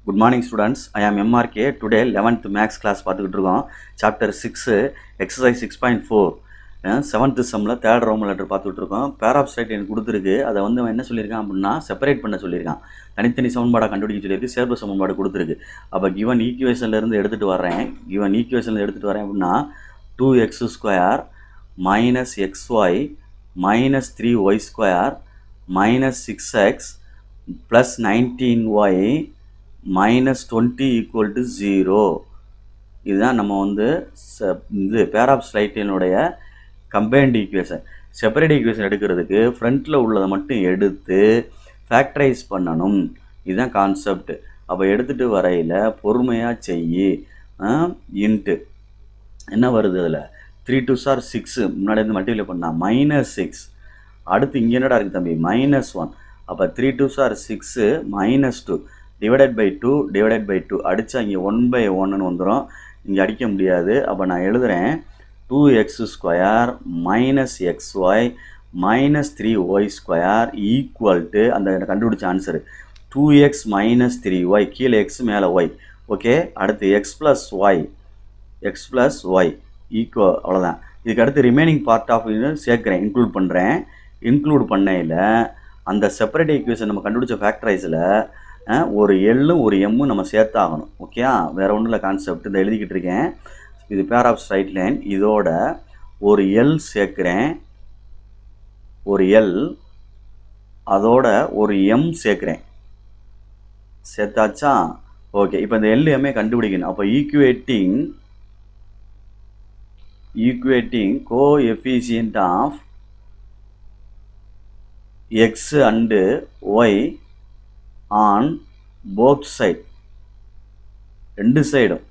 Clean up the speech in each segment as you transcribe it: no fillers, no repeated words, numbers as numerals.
Good morning students, I am MRK. Today 11th maths class பார்த்துக்கிட்டு இருக்கோம். Chapter 6 exercise 6.4 7th sumல third roman letter பார்த்துக்கிட்டு இருக்கோம். Pair of straight எனக்கு கொடுத்துருக்கு. அதை வந்து அவன் என்ன சொல்லியிருக்கான் அப்படின்னா செப்பரேட் பண்ண சொல்லியிருக்கான். தனித்தனி சமன்பாடை கண்டுபிடிக்க சொல்லியிருக்கு. சேர்ப்பு சமன்பாடு கொடுத்துருக்கு. அப்போ given equationலேருந்து எடுத்துகிட்டு வரேன். given equationலேருந்து எடுத்துகிட்டு வரேன் அப்படின்னா 2x square minus xy minus 3y square minus 6x plus 19y minus 20 equal to 0. இதுதான் நம்ம வந்து இது பேர் ஆஃப் ஸ்லைட்டினுடைய கம்பைன்ட் ஈக்குவேஷன். செப்பரேட் ஈக்குவேஷன் எடுக்கிறதுக்கு ஃப்ரண்ட்டில் உள்ளதை மட்டும் எடுத்து ஃபேக்டரைஸ் பண்ணணும். இதுதான் கான்செப்ட். அப்போ எடுத்துகிட்டு வரையில் பொறுமையாக செய்யி இன்ட்டு என்ன வருது அதில் 3 2s are 6 முன்னாடி வந்து மல்டிப்ளை பண்ணால் -6. அடுத்து இங்கே என்னடா இருக்குது தம்பி -1. அப்போ 3 2s are 6 -2 divided by 2 அடித்தா இங்கே 1/1 வந்துடும். இங்கே அடிக்க முடியாது. அப்போ நான் எழுதுகிறேன் 2x square minus xy minus 3y square equal to அந்த கண்டுபிடிச்ச ஆன்சரு 2x மைனஸ் 3y கீழே எக்ஸ் மேலே ஒய். ஓகே, அடுத்து எக்ஸ் ப்ளஸ் ஒய் ஈக்குவல். அவ்வளோதான். இதுக்கு அடுத்து ரிமைனிங் பார்ட் ஆஃப் சேர்க்குறேன், இன்க்ளூட் பண்ணுறேன். இன்க்ளூட் பண்ணையில் அந்த செப்பரேட் ஈக்குவேஷன் நம்ம கண்டுபிடிச்ச ஃபேக்டரைஸில் ஒரு எல்லும் ஒரு எம்மும் நம்ம சேர்த்தாகணும். ஓகே, வேறு ஒன்றும் இல்லை கான்செப்ட். இதை எழுதிக்கிட்டு இருக்கேன். இது பேர் ஆஃப் ஸ்ட்ரைட் லைன். இதோட ஒரு எல் சேர்க்குறேன், ஒரு எல், அதோட ஒரு எம் சேர்க்குறேன். சேர்த்தாச்சா? ஓகே, இப்போ இந்த எல் எம்ஏ கண்டுபிடிக்கணும். அப்போ equating coefficient of x and y on both side, ரெண்டு சைடும்.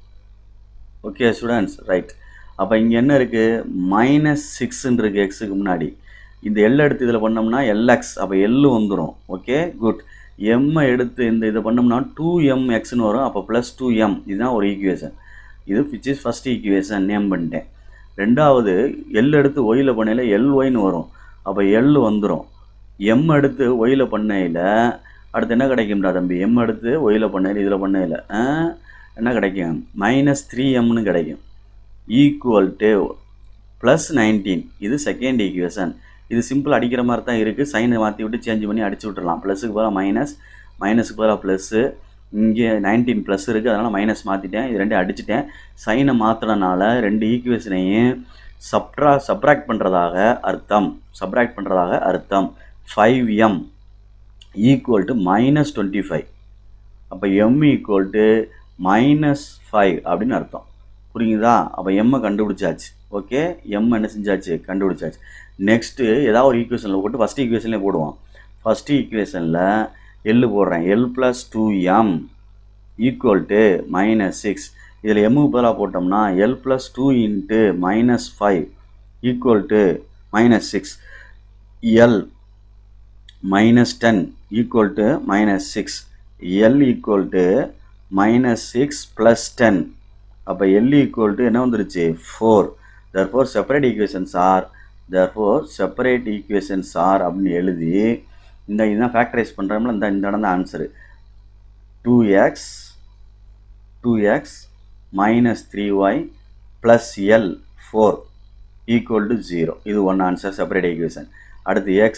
Okay students, right. அப்போ இங்கே என்ன இருக்குது, -6 இருக்குது எக்ஸுக்கு முன்னாடி. இந்த எல் எடுத்து இதில் பண்ணோம்னா எல்எக்ஸ், அப்போ எல்லு வந்துடும். Okay, good. எம்மை எடுத்து இதை பண்ணோம்னா 2mxன்னு வரும். அப்போ +2m. இதுதான் ஒரு ஈக்குவேஷன். இது which is first equation, name பண்ணிட்டேன். ரெண்டாவது எல் எடுத்து ஒயில் பண்ணையில் எல்ஒய்ன்னு வரும். அப்போ எல் வந்துடும். எம் எடுத்து ஒயில் பண்ணையில் அடுத்து என்ன கிடைக்கும்டா தம்பி, எம் எடுத்து ஒயில் பண்ணையில் இதில் பண்ணையில் என்ன கிடைக்கும், -3mன்னு கிடைக்கும். Equal to +19. இது செகண்ட் ஈக்குவேஷன். இது சிம்பிள் அடிக்கிற மாதிரி தான் இருக்குது. சைனை மாற்றி விட்டு சேஞ்ச் பண்ணி அடிச்சு விட்டுடலாம். ப்ளஸுக்கு பதிலாக மைனஸ், மைனஸுக்கு பதிலாக ப்ளஸ்ஸு. இங்கே 19 ப்ளஸ் இருக்குது, அதனால் மைனஸ் மாற்றிட்டேன். இது ரெண்டு அடிச்சிட்டேன். சைனை மாற்றினால ரெண்டு ஈக்குவேஷனையும் சப்ராக்ட் பண்ணுறதாக அர்த்தம். 5m equal to -25. அப்போ m ஈக்குவல் டு -5 அப்படின்னு அர்த்தம். புரியுதா? அப்போ எம்மை கண்டுபிடிச்சாச்சு. ஓகே, எம் என்ன செஞ்சாச்சு, கண்டுபிடிச்சாச்சு. நெக்ஸ்ட்டு ஏதாவது ஒரு ஈக்குவேஷனில் போட்டு ஃபஸ்ட் ஈக்குவேஷன்லேயே போடுவோம். ஃபஸ்ட்டு ஈக்குவேஷனில் எல் போடுறேன். L + 2m equal to -6. இதில் எம்முக்கு பதிலாக போட்டோம்னா L + 2 × -5 equal to -6. L -10 equal to -6. L equal to -6 + 10. அப்போ எல் ஈக்குவல் டு என்ன வந்துருச்சு, 4. therefore separate equations are அப்படின்னு எழுதி இதுதான் ஃபேக்டரைஸ் பண்ணுறோம்ல, இந்த இடம் தான் answer. 2x minus 3y plus L 4 equal to 0. இது ஒன் ஆன்சர், செப்பரேட் ஈக்குவேஷன். அடுத்து x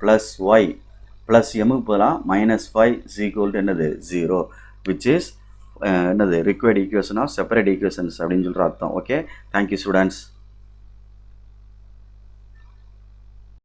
plus y plus mக்கு பதிலாக -5 is equal to என்னது, 0, which is என்னது required equation of separate equations அப்படின்னு சொல்கிற அர்த்தம். Okay, thank you students.